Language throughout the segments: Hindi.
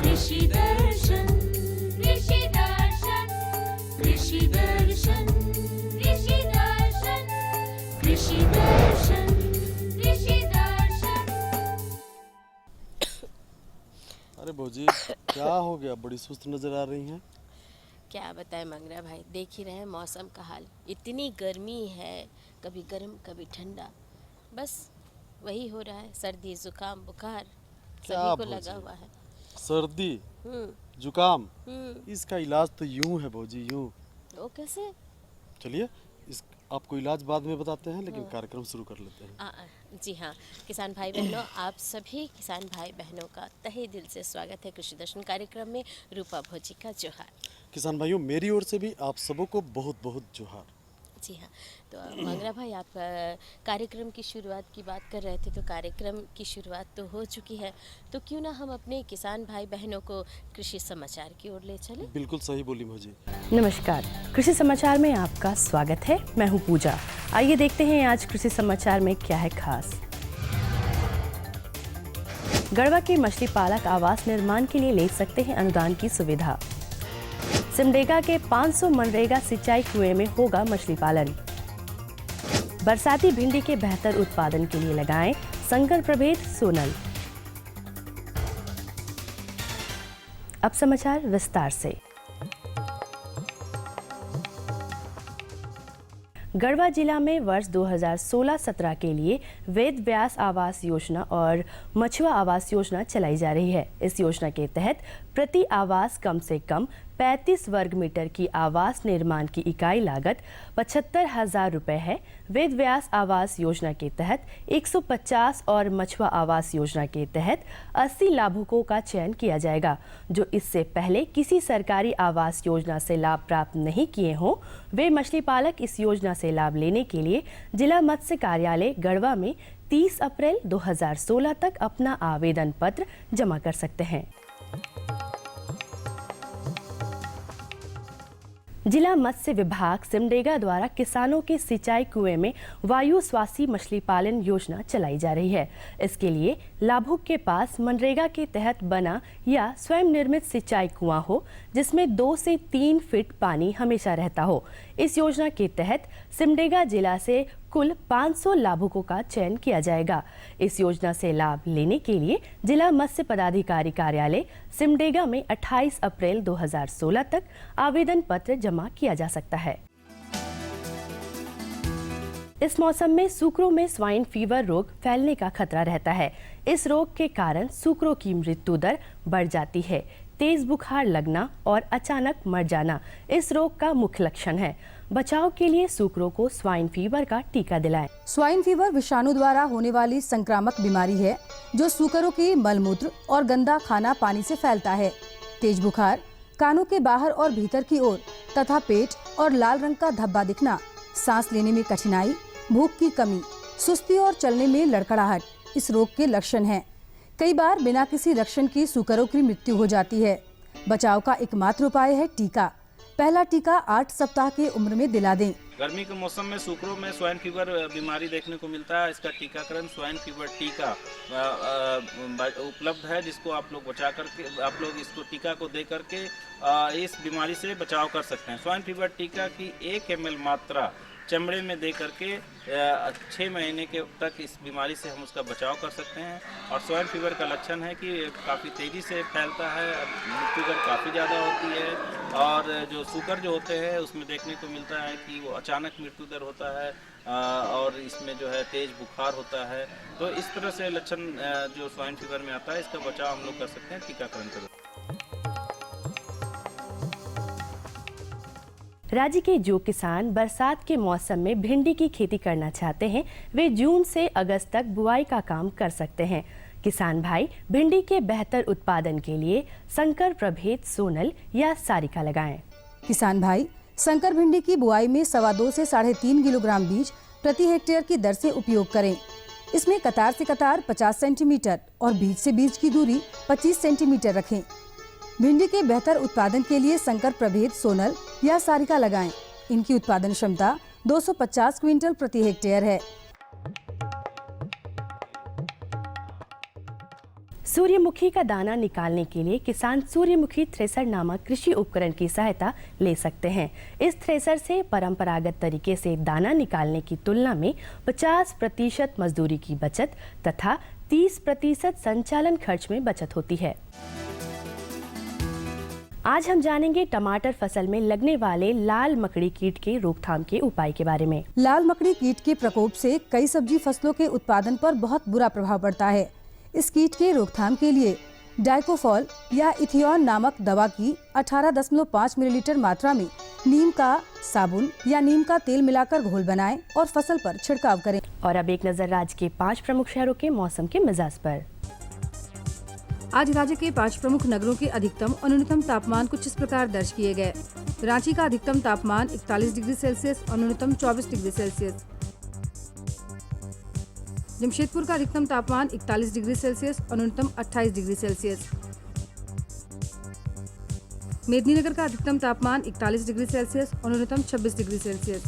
कृषि दर्शन कृषि दर्शन कृषि दर्शन कृषि दर्शन कृषि दर्शन कृषि दर्शन। अरे भौजी क्या हो गया, बड़ी सुस्त नजर आ रही हैं। क्या बताएं मंगरा भाई, देख ही रहे हैं मौसम का हाल। इतनी गर्मी है, कभी गर्म कभी ठंडा, बस वही हो रहा है। सर्दी जुकाम बुखार क्या सभी को भौजी? लगा हुआ है। सर्दी हम्म जुकाम, हम्म इसका इलाज तो यूं है भौजी, यूं। वो कैसे? चलिए इस आपको इलाज बाद में बताते हैं, लेकिन कार्यक्रम शुरू कर लेते हैं। जी हाँ, किसान भाई बहनों, आप सभी किसान भाई बहनों का तहे दिल से स्वागत है कृषि दर्शन कार्यक्रम में। रूपा भौजी का जोहार। किसान भाइयों, मेरी ओर से भी आप सबों को बहुत बहुत जोहार। जी हाँ, तो मंगरा भाई, आप कार्यक्रम की शुरुआत की बात कर रहे थे, तो कार्यक्रम की शुरुआत तो हो चुकी है, तो क्यों ना हम अपने किसान भाई बहनों को कृषि समाचार की ओर ले चले। बिल्कुल सही बोली भौजी। नमस्कार, कृषि समाचार में आपका स्वागत है। मैं हूं पूजा। आइए देखते हैं आज कृषि समाचार में क्या है खास। गढ़वा के मछली पालक आवास निर्माण के लिए ले सकते हैं अनुदान की सुविधा। सिमडेगा के 500 मनरेगा सिंचाई कुएं में होगा मछली पालन। बरसाती भिंडी के बेहतर उत्पादन के लिए लगाएं संकर प्रभेद सोनल। अब समाचार विस्तार से। गढ़वा जिला में वर्ष 2016-17 के लिए वेद व्यास आवास योजना और मछुआ आवास योजना चलाई जा रही है। इस योजना के तहत प्रति आवास कम से कम 35 वर्ग मीटर की आवास निर्माण की इकाई लागत 75,000 रुपये है। वेद व्यास आवास योजना के तहत 150 और मछुआ आवास योजना के तहत 80 लाभुकों का चयन किया जाएगा, जो इससे पहले किसी सरकारी आवास योजना से लाभ प्राप्त नहीं किए हों। वे मछली पालक इस योजना से लाभ लेने के लिए जिला मत्स्य कार्यालय गढ़वा में 30 अप्रैल 2016 तक अपना आवेदन पत्र जमा कर सकते हैं। जिला मत्स्य विभाग सिमडेगा द्वारा किसानों के सिंचाई कुएं में वायु स्वासी मछली पालन योजना चलाई जा रही है। इसके लिए लाभुक के पास मनरेगा के तहत बना या स्वयं निर्मित सिंचाई कुआं हो, जिसमें 2 से 3 फीट पानी हमेशा रहता हो। इस योजना के तहत सिमडेगा जिला से कुल 500 लाभुकों का चयन किया जाएगा। इस योजना से लाभ लेने के लिए जिला मत्स्य पदाधिकारी कार्यालय सिमडेगा में 28 अप्रैल 2016 तक आवेदन पत्र जमा किया जा सकता है। इस मौसम में सूकरों में स्वाइन फीवर रोग फैलने का खतरा रहता है। इस रोग के कारण सूकरों की मृत्यु दर बढ़ जाती है। तेज बुखार लगना और अचानक मर जाना इस रोग का मुख्य लक्षण है। बचाव के लिए सूकरों को स्वाइन फीवर का टीका दिलाएं। स्वाइन फीवर विषाणु द्वारा होने वाली संक्रामक बीमारी है, जो सूकरों के मलमूत्र और गंदा खाना पानी से फैलता है। तेज बुखार, कानों के बाहर और भीतर की ओर तथा पेट और लाल रंग का धब्बा दिखना, सांस लेने में कठिनाई, भूख की कमी, सुस्ती और चलने में लड़खड़ाहट इस रोग के लक्षण हैं। कई बार बिना किसी लक्षण के सूकरों की मृत्यु हो जाती है। बचाव का एकमात्र उपाय है टीका। पहला टीका 8 सप्ताह की उम्र में दिला दें। गर्मी के मौसम में सूकरों में स्वाइन फीवर बीमारी देखने को मिलता है। इसका टीकाकरण स्वाइन फीवर टीका उपलब्ध है, जिसको आप लोग बचा करके आप लोग इसको टीका को दे करके इस बीमारी से बचाव कर सकते हैं। स्वाइन फीवर टीका की 1 ml मात्रा चमड़े में दे करके 6 महीने के तक इस बीमारी से हम उसका बचाव कर सकते हैं। और स्वाइन फीवर का लक्षण है कि काफ़ी तेज़ी से फैलता है, मृत्यु दर काफ़ी ज़्यादा होती है, और जो सूकर जो होते हैं उसमें देखने को मिलता है कि वो अचानक मृत्यु दर होता है, और इसमें जो है तेज़ बुखार होता है। तो इस तरह से लक्षण जो स्वाइन फीवर में आता है, इसका बचाव हम लोग कर सकते हैं टीकाकरण के द्वारा। राज्य के जो किसान बरसात के मौसम में भिंडी की खेती करना चाहते हैं, वे जून से अगस्त तक बुआई का काम कर सकते हैं। किसान भाई भिंडी के बेहतर उत्पादन के लिए संकर प्रभेद सोनल या सारिका लगाएं। किसान भाई संकर भिंडी की बुआई में 2.25 से 3.5 किलोग्राम बीज प्रति हेक्टेयर की दर से उपयोग करें। इसमें कतार से कतार 50 सेंटीमीटर और बीज से बीज की दूरी 25 सेंटीमीटर रखें। भिंडी के बेहतर उत्पादन के लिए संकर प्रभेद सोनल या सारिका लगाएं। इनकी उत्पादन क्षमता 250 क्विंटल प्रति हेक्टेयर है। सूर्यमुखी का दाना निकालने के लिए किसान सूर्यमुखी थ्रेसर नामक कृषि उपकरण की सहायता ले सकते हैं। इस थ्रेसर से परंपरागत तरीके से दाना निकालने की तुलना में 50% मजदूरी की बचत तथा 30% संचालन खर्च में बचत होती है। आज हम जानेंगे टमाटर फसल में लगने वाले लाल मकड़ी कीट के रोकथाम के उपाय के बारे में। लाल मकड़ी कीट के प्रकोप से कई सब्जी फसलों के उत्पादन पर बहुत बुरा प्रभाव पड़ता है। इस कीट के रोकथाम के लिए डाइकोफॉल या इथियोन नामक दवा की 18.5 मिलीलीटर मात्रा में नीम का साबुन या नीम का तेल मिलाकर घोल बनाएं और फसल पर छिड़काव करें। और अब एक नजर राज्य के 5 प्रमुख शहरों के मौसम के मिजाज पर। आज राज्य के 5 प्रमुख नगरों के अधिकतम और न्यूनतम तापमान कुछ इस प्रकार दर्ज किए गए। रांची का अधिकतम तापमान 41 डिग्री सेल्सियस और न्यूनतम 24 डिग्री सेल्सियस। जमशेदपुर का अधिकतम तापमान 41 डिग्री सेल्सियस और न्यूनतम 28 डिग्री सेल्सियस। मेदिनीनगर का अधिकतम तापमान 41 डिग्री सेल्सियस और न्यूनतम 26 डिग्री सेल्सियस।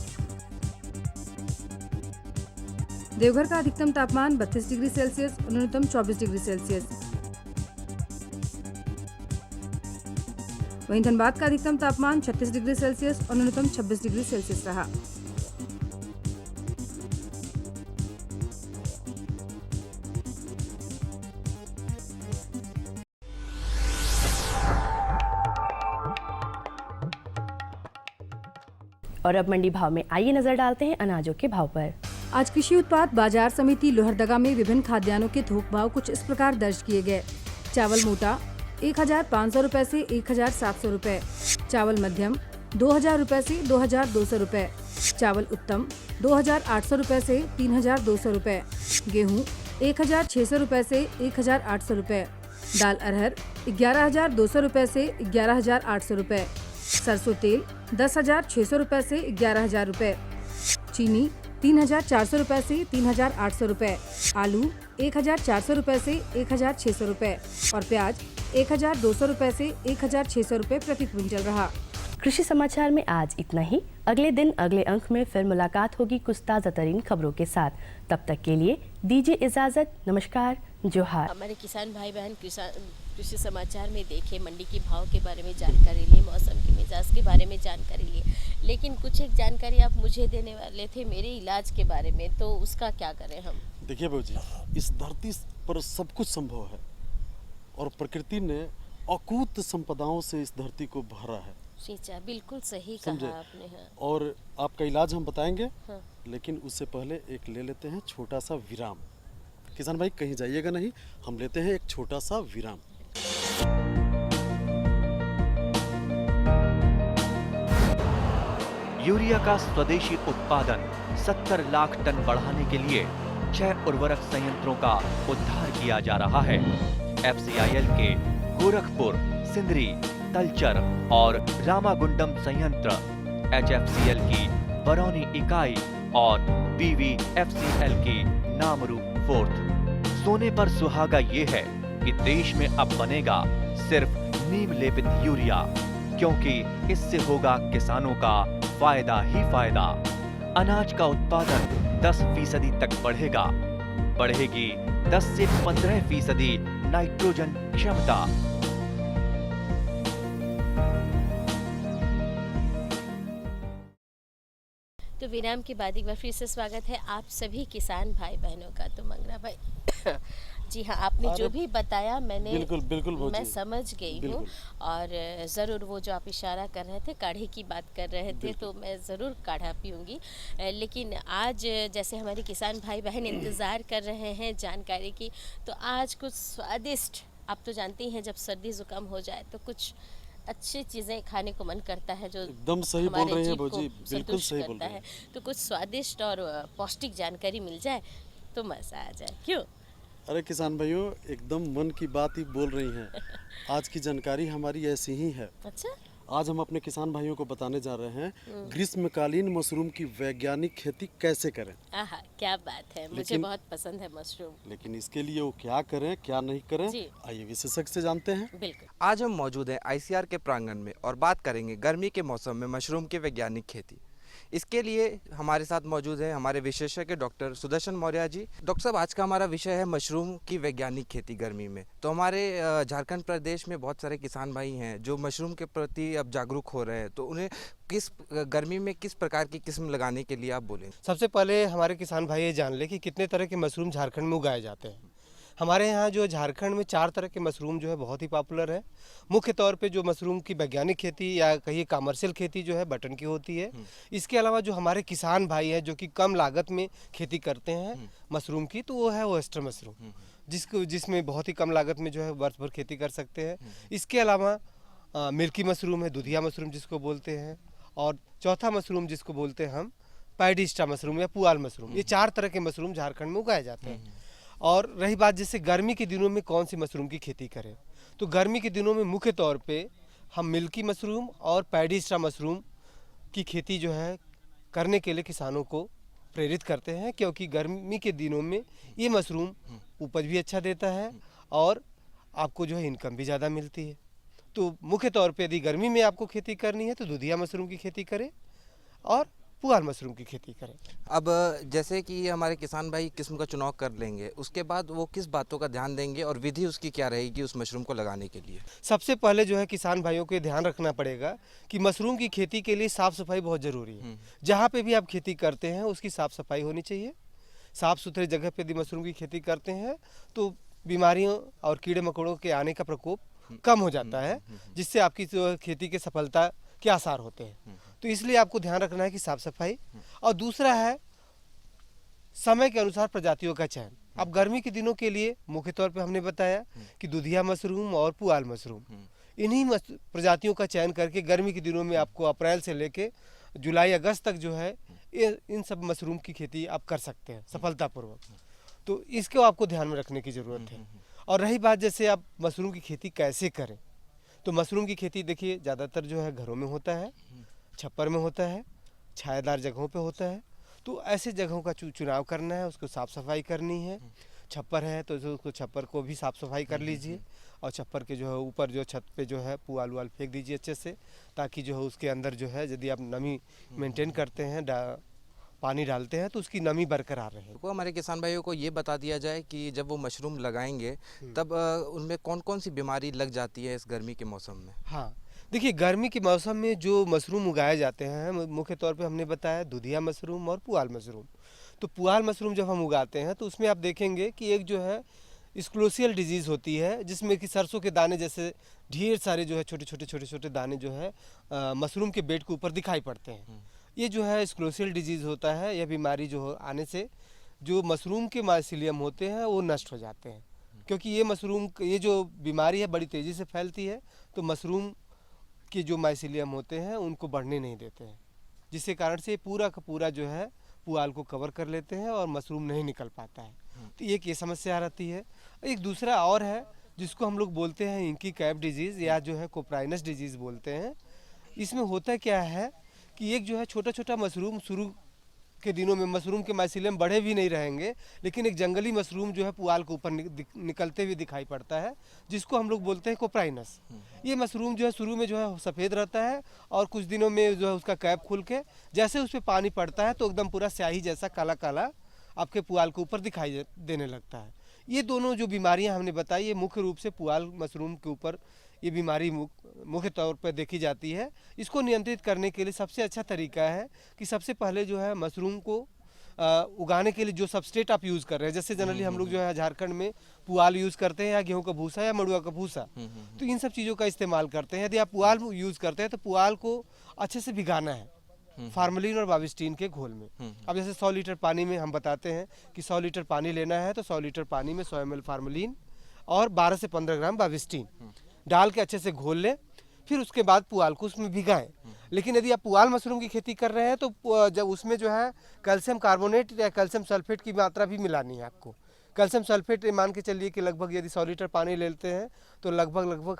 देवघर का अधिकतम तापमान 32 डिग्री सेल्सियस और न्यूनतम 24 डिग्री सेल्सियस। वहीं धनबाद का अधिकतम तापमान 36 डिग्री सेल्सियस और न्यूनतम 26 डिग्री सेल्सियस रहा। और अब मंडी भाव में आइए नजर डालते हैं अनाजों के भाव पर। आज कृषि उत्पाद बाजार समिति लोहरदगा में विभिन्न खाद्यान्नों के थोक भाव कुछ इस प्रकार दर्ज किए गए। चावल मोटा 1,500 रुपए से 1,700 रुपए, चावल मध्यम 2,000 रुपए से 2,200 रुपए, चावल उत्तम 2,800 रुपए से 3,200 रुपए, गेहूं 1,600 रुपए से 1,800 रुपए, दाल अरहर 11,200 रुपए से 11,800 रुपए, सरसों तेल 10,600 रुपए से 11,000 रुपए, चीनी 3,400 रुपए से 3,800 रुपए, आलू 1,400 रुपए से 1,600 रुपए और प्याज 1,200 रुपए से 1,600 रुपए प्रति क्विंटल रहा। कृषि समाचार में आज इतना ही। अगले दिन अगले अंक में फिर मुलाकात होगी कुछ ताज़ा तरीन खबरों के साथ। तब तक के लिए दीजिए इजाजत। नमस्कार, जोहार। हमारे किसान भाई बहन कृषि समाचार में देखे मंडी के भाव के बारे में जानकारी ली, मौसम के मिजाज के बारे में जानकारी ली, लेकिन कुछ एक जानकारी आप मुझे देने वाले थे मेरे इलाज के बारे में, तो उसका क्या करें हम? देखिए बहू जी, इस धरती पर सब कुछ संभव है और प्रकृति ने अकूत संपदाओं से इस धरती को भरा है। सीचा, बिल्कुल सही कहा आपने। हाँ। और आपका इलाज हम बताएंगे। हाँ। लेकिन उससे पहले एक ले लेते हैं छोटा सा विराम। किसान भाई कहीं जाइएगा नहीं, हम लेते हैं एक छोटा सा विराम। यूरिया का स्वदेशी उत्पादन 70 लाख टन बढ़ाने के लिए 6 उर्वरक संयंत्रों का उद्धार किया जा रहा है। FCIL के गोरखपुर, सिंदरी, तलचर और रामागुंडम संयंत्र, HFCL की बरौनी इकाई और BVFCL की नामरू फोर्थ। सोने पर सुहागा ये है कि देश में अब बनेगा सिर्फ नीम लेपित यूरिया, क्योंकि इससे होगा किसानों का फायदा ही फायदा। अनाज का उत्पादन 10% तक बढ़ेगा। बढ़ेगी 10 से 15% नाइट्रोजन क्षमता। तो विराम के बाद एक बार फिर से स्वागत है आप सभी किसान भाई बहनों का। तो मंगरा भाई जी हाँ, आपने जो भी बताया मैंने बिल्कुल मैं समझ गई हूँ। और ज़रूर वो जो आप इशारा कर रहे थे, काढ़े की बात कर रहे थे, तो मैं ज़रूर काढ़ा पीऊँगी। लेकिन आज जैसे हमारे किसान भाई बहन इंतज़ार कर रहे हैं जानकारी की, तो आज कुछ स्वादिष्ट, आप तो जानते ही हैं जब सर्दी ज़ुकाम हो जाए तो कुछ अच्छी चीज़ें खाने को मन करता है, जो एकदम सही बोल रहे हैं भौजी, बिल्कुल सही बोल रहे हैं। तो कुछ स्वादिष्ट और पौष्टिक जानकारी मिल जाए तो मज़ा आ जाए, क्यों? अरे किसान भाइयों, एकदम मन की बात ही बोल रही हैं। आज की जानकारी हमारी ऐसी ही है। अच्छा, आज हम अपने किसान भाइयों को बताने जा रहे हैं ग्रीष्मकालीन मशरूम की वैज्ञानिक खेती कैसे करें। आहा, क्या बात है, मुझे बहुत पसंद है मशरूम। लेकिन इसके लिए वो क्या करें क्या नहीं करें, आइए विशेषज्ञ से जानते हैं। बिल्कुल। आज हम मौजूद हैं ICR के प्रांगण में और बात करेंगे गर्मी के मौसम में मशरूम की वैज्ञानिक खेती। इसके लिए हमारे साथ मौजूद है हमारे विशेषज्ञ डॉक्टर सुदर्शन मौर्य जी। डॉक्टर साहब, आज का हमारा विषय है मशरूम की वैज्ञानिक खेती गर्मी में। तो हमारे झारखंड प्रदेश में बहुत सारे किसान भाई हैं जो मशरूम के प्रति अब जागरूक हो रहे हैं, तो उन्हें किस गर्मी में किस प्रकार की किस्म लगाने के लिए आप बोलें? सबसे पहले हमारे किसान भाई ये जान ले कि कितने तरह के मशरूम झारखंड में उगाए जाते हैं। हमारे यहाँ जो झारखंड में 4 तरह के मशरूम जो है बहुत ही पॉपुलर है। मुख्य तौर पे जो मशरूम की वैज्ञानिक खेती या कहिए कमर्शियल खेती जो है बटन की होती है। इसके अलावा जो हमारे किसान भाई हैं जो कि कम लागत में खेती करते हैं मशरूम की, तो वो है ओयस्टर मशरूम, जिसमें बहुत ही कम लागत में जो है वर्ष भर खेती कर सकते हैं। इसके अलावा मिल्की मशरूम है, दूधिया मशरूम जिसको बोलते हैं, और चौथा मशरूम जिसको बोलते हैं हम पैडिस्टा मशरूम या पुआल मशरूम। ये 4 तरह के मशरूम झारखंड में उगाए जाते हैं। और रही बात जैसे गर्मी के दिनों में कौन सी मशरूम की खेती करें, तो गर्मी के दिनों में मुख्य तौर पे हम मिल्की मशरूम और पैडिस्टा मशरूम की खेती जो है करने के लिए किसानों को प्रेरित करते हैं, क्योंकि गर्मी के दिनों में ये मशरूम उपज भी अच्छा देता है और आपको जो है इनकम भी ज़्यादा मिलती है। तो मुख्य तौर पे यदि गर्मी में आपको खेती करनी है तो दूधिया मशरूम की खेती करें और पुआल मशरूम की खेती करें। अब जैसे कि हमारे किसान भाई किस्म का चुनाव कर लेंगे, उसके बाद वो किस बातों का ध्यान देंगे और विधि उसकी क्या रहेगी उस मशरूम को लगाने के लिए? सबसे पहले जो है किसान भाइयों को ध्यान रखना पड़ेगा कि मशरूम की खेती के लिए साफ़ सफाई बहुत ज़रूरी है। जहाँ पे भी आप खेती करते हैं उसकी साफ़ सफाई होनी चाहिए। साफ़ सुथरे जगह पे यदि मशरूम की खेती करते हैं तो बीमारियों और कीड़े मकोड़ों के आने का प्रकोप कम हो जाता है, जिससे आपकी जो खेती की सफलता के आसार होते हैं। तो इसलिए आपको ध्यान रखना है कि साफ सफाई, और दूसरा है समय के अनुसार प्रजातियों का चयन। अब गर्मी के दिनों के लिए मुख्य तौर पे हमने बताया कि दूधिया मशरूम और पुआल मशरूम, इन्हीं प्रजातियों का चयन करके गर्मी के दिनों में आपको अप्रैल से लेके जुलाई अगस्त तक जो है इन सब मशरूम की खेती आप कर सकते हैं सफलतापूर्वक। तो इसको आपको ध्यान में रखने की ज़रूरत है। और रही बात जैसे आप मशरूम की खेती कैसे करें, तो मशरूम की खेती देखिए ज़्यादातर जो है घरों में होता है, छप्पर में होता है, छायादार जगहों पे होता है। तो ऐसे जगहों का चुनाव करना है, उसको साफ़ सफाई करनी है। छप्पर है तो उसको छप्पर को भी साफ़ सफाई कर लीजिए, और छप्पर के जो है ऊपर जो छत पे जो है पुआल उआल फेंक दीजिए अच्छे से, ताकि जो है उसके अंदर जो है यदि आप नमी मेंटेन करते हैं, पानी डालते हैं, तो उसकी नमी बरकरार रहे। तो हमारे किसान भाइयों को ये बता दिया जाए कि जब वो मशरूम लगाएंगे तब उनमें कौन कौन सी बीमारी लग जाती है इस गर्मी के मौसम में? हाँ, देखिए गर्मी के मौसम में जो मशरूम उगाए जाते हैं मुख्य तौर पे हमने बताया दूधिया मशरूम और पुआल मशरूम। तो पुआल मशरूम जब हम उगाते हैं तो उसमें आप देखेंगे कि एक जो है स्क्लोसियल डिजीज़ होती है, जिसमें कि सरसों के दाने जैसे ढेर सारे जो है छोटे छोटे दाने जो है मशरूम के बेड के ऊपर दिखाई पड़ते हैं। ये जो है स्क्लोसियल डिजीज़ होता है। यह बीमारी जो आने से जो मशरूम के माइसीलियम होते हैं वो नष्ट हो जाते हैं, क्योंकि ये जो बीमारी है बड़ी तेज़ी से फैलती है। तो मशरूम के जो माइसीलियम होते हैं उनको बढ़ने नहीं देते हैं, जिसके कारण से पूरा का पूरा जो है पुआल को कवर कर लेते हैं और मशरूम नहीं निकल पाता है। तो एक ये समस्या रहती है। एक दूसरा और है जिसको हम लोग बोलते हैं इंकी कैप डिजीज़ या जो है कोप्राइनस डिजीज़ बोलते हैं। इसमें होता क्या है कि एक जो है छोटा छोटा मशरूम शुरू के दिनों में मशरूम के माइसीलियम बढ़े भी नहीं रहेंगे, लेकिन एक जंगली मशरूम जो है पुआल के ऊपर निकलते हुए दिखाई पड़ता है, जिसको हम लोग बोलते हैं कोप्राइनस। ये मशरूम जो है शुरू में जो है सफ़ेद रहता है, और कुछ दिनों में जो है उसका कैप खुल के जैसे उस पर पानी पड़ता है तो एकदम पूरा स्याही जैसा काला काला आपके पुआल के ऊपर दिखाई देने लगता है। ये दोनों जो बीमारियाँ हमने बताई ये मुख्य रूप से पुआल मशरूम के ऊपर ये बीमारी मुख्य तौर पर देखी जाती है। इसको नियंत्रित करने के लिए सबसे अच्छा तरीका है कि सबसे पहले जो है मशरूम को उगाने के लिए जो सबस्ट्रेट आप यूज़ कर रहे हैं, जैसे जनरली हम लोग जो है झारखंड में पुआल यूज़ करते हैं या गेहूं का भूसा या मड़ुआ का भूसा, तो इन सब चीज़ों का इस्तेमाल करते हैं। यदि आप पुआल यूज़ करते हैं तो पुआल को अच्छे से भिगाना है फार्मलिन और बाविस्टीन के घोल में। अब जैसे 100 लीटर पानी में हम बताते हैं कि 100 लीटर पानी लेना है तो 100 लीटर पानी में 100 ml फार्मलिन और 12 से 15 ग्राम बाविस्टीन डाल के अच्छे से घोल लें। फिर उसके बाद पुआल को उसमें भिगाएं। लेकिन यदि आप पुआल मशरूम की खेती कर रहे हैं तो जब उसमें जो है कैल्शियम कार्बोनेट या कैल्शियम सल्फेट की मात्रा भी मिलानी है आपको। कैल्शियम सल्फेट मान के चलिए कि लगभग यदि 100 लीटर पानी लेते हैं तो लगभग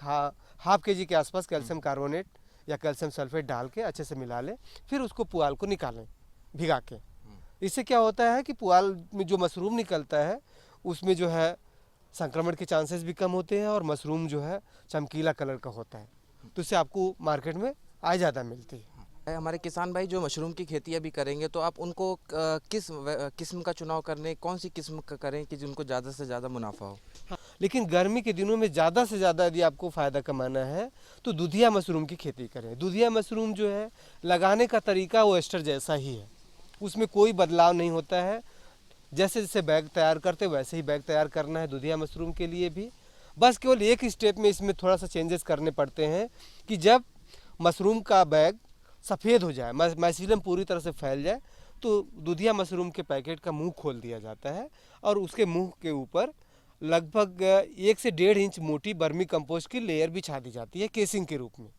हाफ के जी के आसपास कैल्शियम कार्बोनेट या कैल्शियम सल्फेट डाल के अच्छे से मिला लें। फिर उसको पुआल को निकालें भिगा के। इससे क्या होता है कि पुआल में जो मशरूम निकलता है उसमें जो है संक्रमण के चांसेस भी कम होते हैं और मशरूम जो है चमकीला कलर का होता है, तो इससे आपको मार्केट में आय ज़्यादा मिलती है। हमारे किसान भाई जो मशरूम की खेती अभी करेंगे तो आप उनको किस किस्म का चुनाव करने, कौन सी किस्म का करें कि जिनको ज़्यादा से ज़्यादा मुनाफा हो? लेकिन गर्मी के दिनों में ज़्यादा से ज़्यादा यदि आपको फ़ायदा कमाना है तो दूधिया मशरूम की खेती करें। दूधिया मशरूम जो है लगाने का तरीका ओएस्टर जैसा ही है, उसमें कोई बदलाव नहीं होता है। जैसे जैसे बैग तैयार करते वैसे ही बैग तैयार करना है दूधिया मशरूम के लिए भी। बस केवल एक स्टेप में इसमें थोड़ा सा चेंजेस करने पड़ते हैं कि जब मशरूम का बैग सफ़ेद हो जाए, माइसीलियम पूरी तरह से फैल जाए, तो दूधिया मशरूम के पैकेट का मुंह खोल दिया जाता है और उसके मुंह के ऊपर लगभग 1 से 1.5 इंच मोटी वर्मी कंपोस्ट की लेयर बिछा दी जाती है केसिंग के रूप में।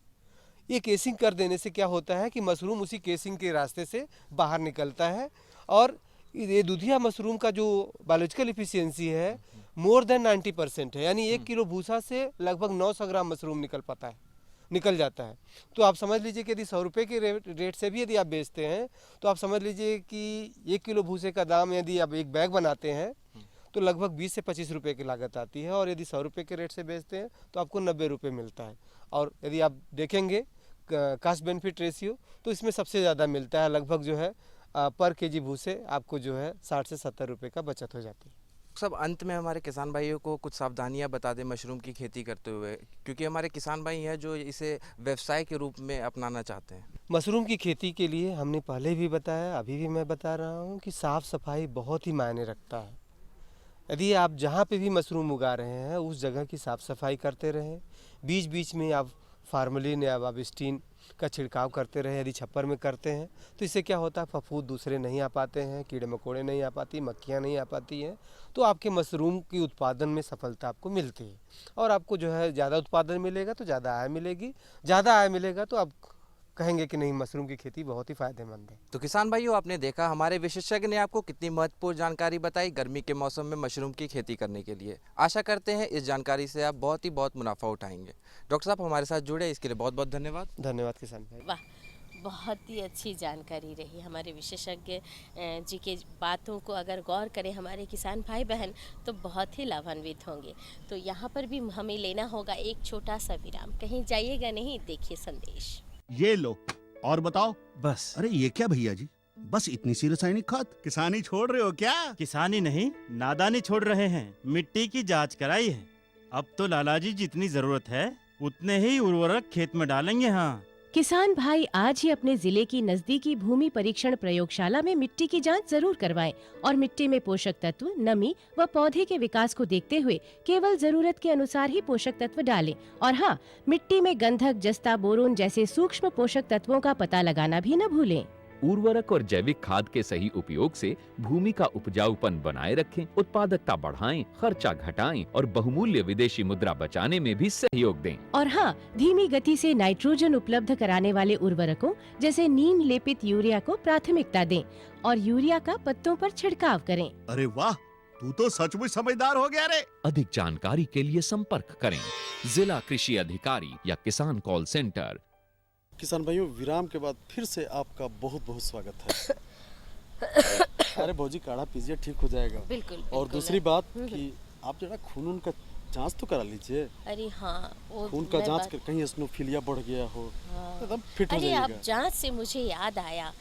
ये केसिंग कर देने से क्या होता है कि मशरूम उसी केसिंग के रास्ते से बाहर निकलता है और ये दूधिया मशरूम का जो बायोलॉजिकल इफिशियंसी है मोर देन 90% है, यानी 1 किलो भूसा से लगभग 900 ग्राम मशरूम निकल जाता है। तो आप समझ लीजिए कि यदि 100 रुपये के रेट से भी यदि आप बेचते हैं तो आप समझ लीजिए कि 1 किलो भूसे का दाम यदि आप एक बैग बनाते हैं तो लगभग 20 से 25 रुपये की लागत आती है, और यदि 100 रुपये के रेट से बेचते हैं तो आपको 90 रुपये मिलता है। और यदि आप देखेंगे कास्ट बेनिफिट रेशियो तो इसमें सबसे ज़्यादा मिलता है, लगभग जो है पर केजी भूसे आपको जो है 60 से 70 रुपये का बचत हो जाती है। सब अंत में हमारे किसान भाइयों को कुछ सावधानियां बता दें मशरूम की खेती करते हुए, क्योंकि हमारे किसान भाई हैं जो इसे व्यवसाय के रूप में अपनाना चाहते हैं। मशरूम की खेती के लिए हमने पहले भी बताया, अभी भी मैं बता रहा हूँ कि साफ़ सफाई बहुत ही मायने रखता है। यदि आप जहाँ पे भी मशरूम उगा रहे हैं उस जगह की साफ़ सफाई करते रहें, बीच बीच में आप फार्मलिन या बाबिस्टीन का छिड़काव करते रहें। यदि छप्पर में करते हैं तो इससे क्या होता है, फफूंद दूसरे नहीं आ पाते हैं, कीड़े मकोड़े नहीं आ पाती, मक्खियाँ नहीं आ पाती हैं, तो आपके मशरूम की उत्पादन में सफलता आपको मिलती है। और आपको जो है ज़्यादा उत्पादन मिलेगा तो ज़्यादा आय मिलेगी, ज़्यादा आय मिलेगा तो आप कहेंगे कि नहीं मशरूम की खेती बहुत ही फ़ायदेमंद है। तो किसान भाइयों, आपने देखा हमारे विशेषज्ञ ने आपको कितनी महत्वपूर्ण जानकारी बताई गर्मी के मौसम में मशरूम की खेती करने के लिए। आशा करते हैं इस जानकारी से आप बहुत मुनाफा उठाएंगे। डॉक्टर साहब हमारे साथ जुड़े इसके लिए बहुत बहुत धन्यवाद। धन्यवाद किसान भाई। वाह, बहुत ही अच्छी जानकारी रही। हमारे विशेषज्ञ जी के बातों को अगर गौर करें हमारे किसान भाई बहन तो बहुत ही लाभान्वित होंगे। तो यहाँ पर भी हमें लेना होगा एक छोटा सा विराम। कहीं जाइएगा नहीं, देखिए संदेश। ये लो और बताओ। बस। अरे ये क्या भैया जी, बस इतनी सी रासायनिक खाद? किसानी छोड़ रहे हो क्या? किसानी नहीं, नादानी छोड़ रहे हैं। मिट्टी की जांच कराई है, अब तो लालाजी जितनी जरूरत है उतने ही उर्वरक खेत में डालेंगे। हाँ, किसान भाई आज ही अपने जिले की नजदीकी भूमि परीक्षण प्रयोगशाला में मिट्टी की जांच जरूर करवाएं और मिट्टी में पोषक तत्व, नमी व पौधे के विकास को देखते हुए केवल जरूरत के अनुसार ही पोषक तत्व डालें। और हाँ, मिट्टी में गंधक, जस्ता, बोरोन जैसे सूक्ष्म पोषक तत्वों का पता लगाना भी न भूलें। उर्वरक और जैविक खाद के सही उपयोग से भूमि का उपजाऊपन बनाए रखें, उत्पादकता बढ़ाएं, खर्चा घटाएं और बहुमूल्य विदेशी मुद्रा बचाने में भी सहयोग दें। और हाँ, धीमी गति से नाइट्रोजन उपलब्ध कराने वाले उर्वरकों जैसे नीम लेपित यूरिया को प्राथमिकता दें और यूरिया का पत्तों पर छिड़काव करें। अरे वाह, तू तो सचमुच समझदार हो गया रे। अधिक जानकारी के लिए संपर्क करें जिला कृषि अधिकारी या किसान कॉल सेंटर। किसान भाइयों, विराम के बाद फिर से आपका बहुत बहुत स्वागत है। अरे भौजी, काढ़ा पीजिए, ठीक हो जाएगा। बिल्कुल। और दूसरी बात कि आप जरा खून का जांच तो करा लीजिए। अरे हाँ, वो खून का जांच कर कहीं एसिनोफिलिया बढ़ गया हो, एकदम फिट हो जाइएगा। अरे आप जांच से मुझे याद आया,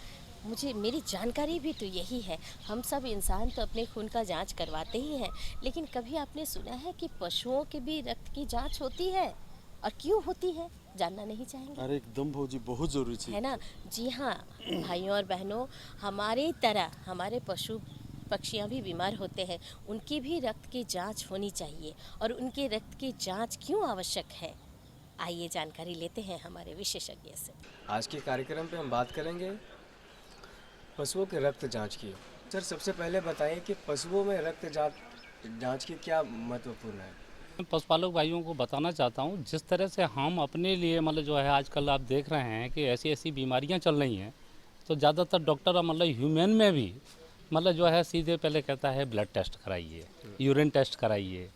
मेरी जानकारी भी तो यही है, हम सब इंसान तो अपने खून का जांच करवाते ही हैं, लेकिन कभी आपने सुना है कि पशुओं के भी रक्त की जांच होती है? और क्यों होती है, जानना नहीं चाहेंगे? अरे एकदम भौजी, बहुत जरूरी चीज है ना। जी हाँ भाइयों और बहनों, हमारे तरह हमारे पशु पक्षियाँ भी बीमार होते हैं, उनकी भी रक्त की जांच होनी चाहिए। और उनके रक्त की जांच क्यों आवश्यक है, आइए जानकारी लेते हैं हमारे विशेषज्ञ से। आज के कार्यक्रम पे हम बात करेंगे पशुओं के रक्त जांच की। सर, सबसे पहले बताइए कि पशुओं में रक्त जांच की क्या महत्वपूर्ण है? पशुपालक भाइयों को बताना चाहता हूँ, जिस तरह से हम अपने लिए मतलब जो है आजकल आप देख रहे हैं कि ऐसी ऐसी बीमारियाँ चल रही हैं, तो ज़्यादातर डॉक्टर मतलब ह्यूमन में भी मतलब जो है सीधे पहले कहता है ब्लड टेस्ट कराइए, यूरिन टेस्ट कराइए,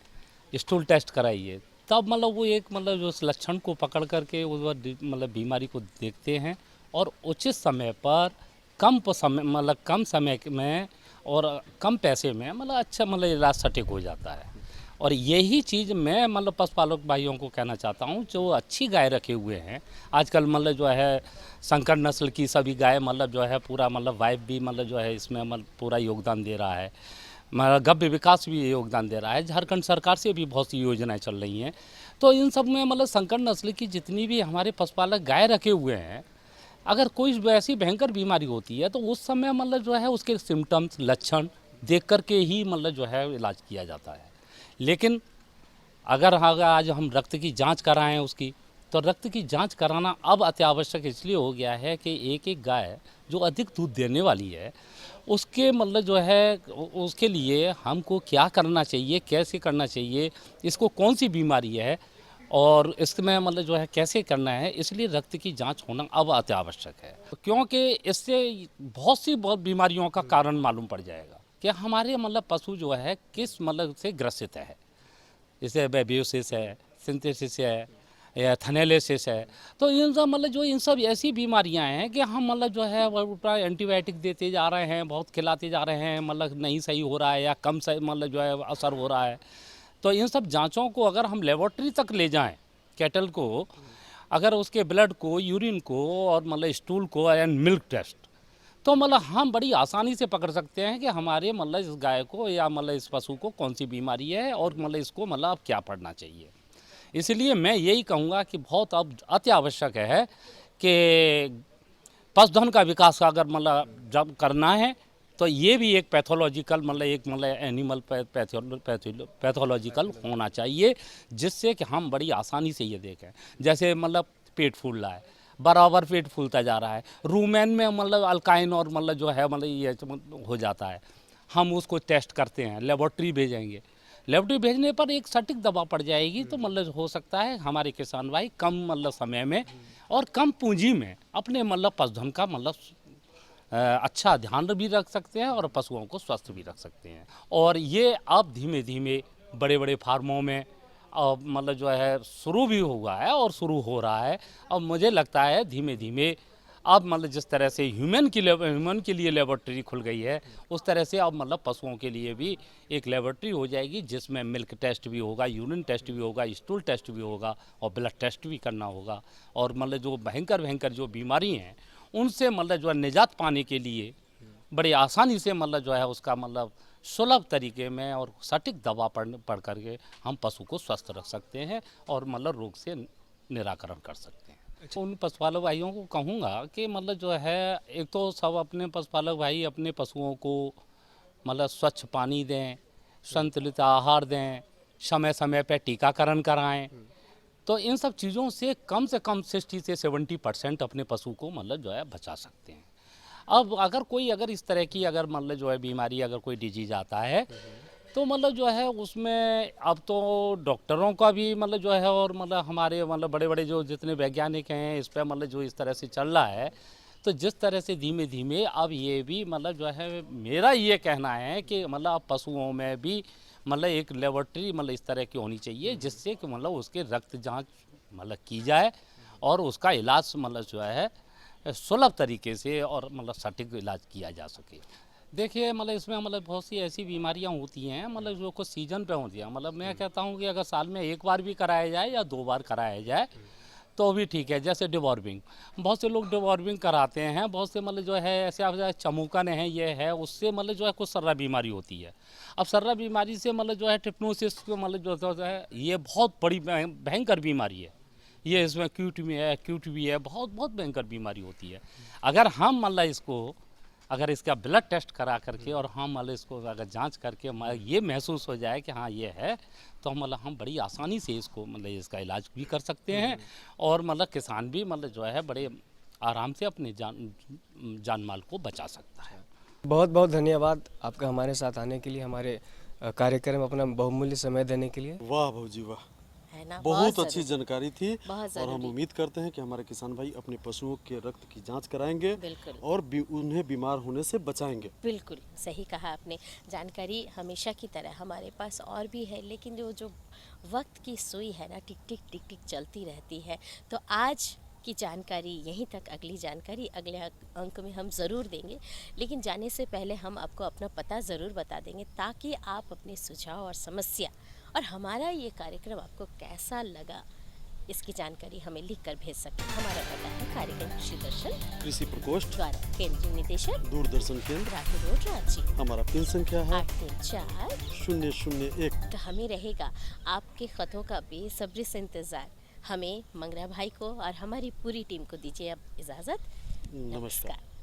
स्टूल टेस्ट कराइए, तब मतलब वो एक मतलब जो लक्षण को पकड़ करके उस मतलब बीमारी को देखते हैं और उचित समय पर कम समय में और कम पैसे में मतलब अच्छा मतलब इलाज सटीक हो जाता है। और यही चीज़ मैं मतलब पशुपालक भाइयों को कहना चाहता हूँ, जो अच्छी गाय रखे हुए हैं आजकल, मतलब जो है संकर नस्ल की सभी गाय मतलब जो है पूरा मतलब वाइफ भी मतलब जो है इसमें मतलब पूरा योगदान दे रहा है, गव्य विकास भी योगदान दे रहा है। झारखंड सरकार से भी बहुत सी योजनाएं चल रही हैं। तो इन सब में मतलब संकर नस्ल की जितनी भी हमारे पशुपालक गाय रखे हुए हैं, अगर कोई ऐसी भयंकर बीमारी होती है तो उस समय मतलब जो है उसके सिम्टम्स लक्षण देख कर के ही मतलब जो है इलाज किया जाता है। लेकिन अगर आज हम रक्त की जांच कराएं उसकी, तो रक्त की जांच कराना अब अत्यावश्यक इसलिए हो गया है कि एक एक गाय जो अधिक दूध देने वाली है उसके मतलब जो है उसके लिए हमको क्या करना चाहिए, कैसे करना चाहिए, इसको कौन सी बीमारी है और इसमें मतलब जो है कैसे करना है, इसलिए रक्त की जांच होना अब अत्यावश्यक है। क्योंकि इससे बहुत सी बीमारियों का कारण मालूम पड़ जाएगा कि हमारे मतलब पशु जो है किस मतलब से ग्रसित है। जैसे बेबियोसिस है, सिंथेसिस है या थैलेसिस है। तो इन सब मतलब जो इन सब ऐसी बीमारियां हैं कि हम मतलब जो है वो एंटीबायोटिक देते जा रहे हैं, बहुत खिलाते जा रहे हैं, मतलब नहीं सही हो रहा है या कम सही मतलब जो है असर हो रहा है। तो इन सब जांचों को अगर हम लेबोरेटरी तक ले जाएं, कैटल को, अगर उसके ब्लड को, यूरिन को और मतलब स्टूल को एंड मिल्क टेस्ट, तो मतलब हम बड़ी आसानी से पकड़ सकते हैं कि हमारे मतलब इस गाय को या मतलब इस पशु को कौन सी बीमारी है और मतलब इसको मतलब अब क्या पढ़ना चाहिए। इसलिए मैं यही कहूँगा कि बहुत अब अति आवश्यक है कि पशुधन का विकास अगर मतलब जब करना है तो ये भी एक पैथोलॉजिकल मतलब एनिमल पैथोलॉजिकल होना चाहिए, जिससे कि हम बड़ी आसानी से ये देखें। जैसे मतलब पेट फूल रहा है, बराबर पेट फूलता जा रहा है, रूमेन में मतलब अल्काइन और मतलब जो है मतलब ये हो जाता है, हम उसको टेस्ट करते हैं, लेबोरेटरी भेजेंगे, लेबोरेटरी भेजने पर एक सटीक दवा पड़ जाएगी। तो मतलब हो सकता है हमारे किसान भाई कम मतलब समय में और कम पूंजी में अपने मतलब पशुधन का मतलब अच्छा ध्यान भी रख सकते हैं और पशुओं को स्वस्थ भी रख सकते हैं। और ये अब धीमे धीमे बड़े बड़े फार्मों में मतलब जो है शुरू भी हुआ है और शुरू हो रहा है। अब मुझे लगता है धीमे धीमे अब मतलब जिस तरह से ह्यूमन के लिए लेबोरेटरी खुल गई है, उस तरह से अब मतलब पशुओं के लिए भी एक लेबोरेटरी हो जाएगी, जिसमें मिल्क टेस्ट भी होगा, यूरिन टेस्ट भी होगा, स्टूल टेस्ट भी होगा और ब्लड टेस्ट भी करना होगा। और मतलब जो भयंकर जो बीमारी हैं उनसे मतलब जो है निजात पाने के लिए बड़ी आसानी से मतलब जो है उसका मतलब सुलभ तरीके में और सटीक दवा पढ़ करके हम पशु को स्वस्थ रख सकते हैं और मतलब रोग से निराकरण कर सकते हैं। उन पशुपालक भाइयों को कहूँगा कि मतलब जो है एक तो सब अपने पशुपालक भाई अपने पशुओं को मतलब स्वच्छ पानी दें, संतुलित आहार दें, समय समय पर टीकाकरण कराएं। तो इन सब चीज़ों से कम 60 से 70% अपने पशु को मतलब जो है बचा सकते हैं। अब अगर इस तरह की अगर मतलब जो है बीमारी, अगर कोई डिजीज आता है तो मतलब जो है उसमें अब तो डॉक्टरों का भी मतलब जो है और मतलब हमारे मतलब बड़े बड़े जो जितने वैज्ञानिक हैं इस पर मतलब जो इस तरह से चल रहा है, तो जिस तरह से धीमे धीमे अब ये भी मतलब जो है मेरा ये कहना है कि मतलब अब पशुओं में भी मतलब एक लेबोरेटरी मतलब इस तरह की होनी चाहिए, जिससे कि मतलब उसके रक्त जांच मतलब की जाए और उसका इलाज मतलब जो है सुलभ तरीके से और मतलब सटीक इलाज किया जा सके। देखिए मतलब इसमें मतलब बहुत सी ऐसी बीमारियां होती हैं मतलब जो कुछ सीजन पे होती हैं। मतलब मैं कहता हूं कि अगर साल में एक बार भी कराया जाए या 2 बार कराया जाए तो भी ठीक है। जैसे डिवॉर्मिंग, बहुत से लोग डिवॉर्मिंग कराते हैं, बहुत से मतलब जो है ऐसे चमूकन है, ये है, उससे मतलब जो है कुछ सर्रा बीमारी होती है। अब सर्रा बीमारी से मतलब जो है टिप्नोसिस मतलब जो है ये बहुत बड़ी भयंकर बीमारी है। ये इसमें क्यूट भी है, बहुत भयंकर बीमारी होती है। अगर हम मतलब इसको अगर इसका ब्लड टेस्ट करा करके और हम मतलब इसको अगर जांच करके ये महसूस हो जाए कि हाँ ये है, तो मतलब हम बड़ी आसानी से इसको मतलब इसका इलाज भी कर सकते हैं और मतलब किसान भी मतलब जो है बड़े आराम से अपने जान माल को बचा सकता है। बहुत बहुत धन्यवाद आपका हमारे साथ आने के लिए, हमारे कार्यक्रम में अपना बहुमूल्य समय देने के लिए। वाह भाजी वाह, बहुत अच्छी जानकारी थी और हम उम्मीद करते हैं कि हमारे किसान भाई अपने पशुओं के रक्त की जांच कराएंगे और उन्हें बीमार होने से बचाएंगे। बिल्कुल सही कहा आपने। जानकारी हमेशा की तरह हमारे पास और भी है, लेकिन जो वक्त की सुई है ना, टिक टिक टिक टिक चलती रहती है। तो आज की जानकारी यहीं तक, अगली जानकारी अगले अंक में हम ज़रूर देंगे, लेकिन जाने से पहले हम आपको अपना पता ज़रूर बता देंगे ताकि आप अपने सुझाव और समस्या और हमारा ये कार्यक्रम आपको कैसा लगा इसकी जानकारी हमें लिखकर भेज सकते हैं। हमारा पता है कार्यक्रम कृषि दर्शन, कृषि प्रकोष्ठ द्वारा केंद्रीय निदेशक, दूरदर्शन केंद्र, राठौर रोड, रांची। हमारा पिन संख्या है 834-001। 001। तो हमें रहेगा आपके खतों का बेसब्री से इंतजार। हमें मंगरा भाई को और हमारी पूरी टीम को दीजिए अब इजाज़त। नमस्कार।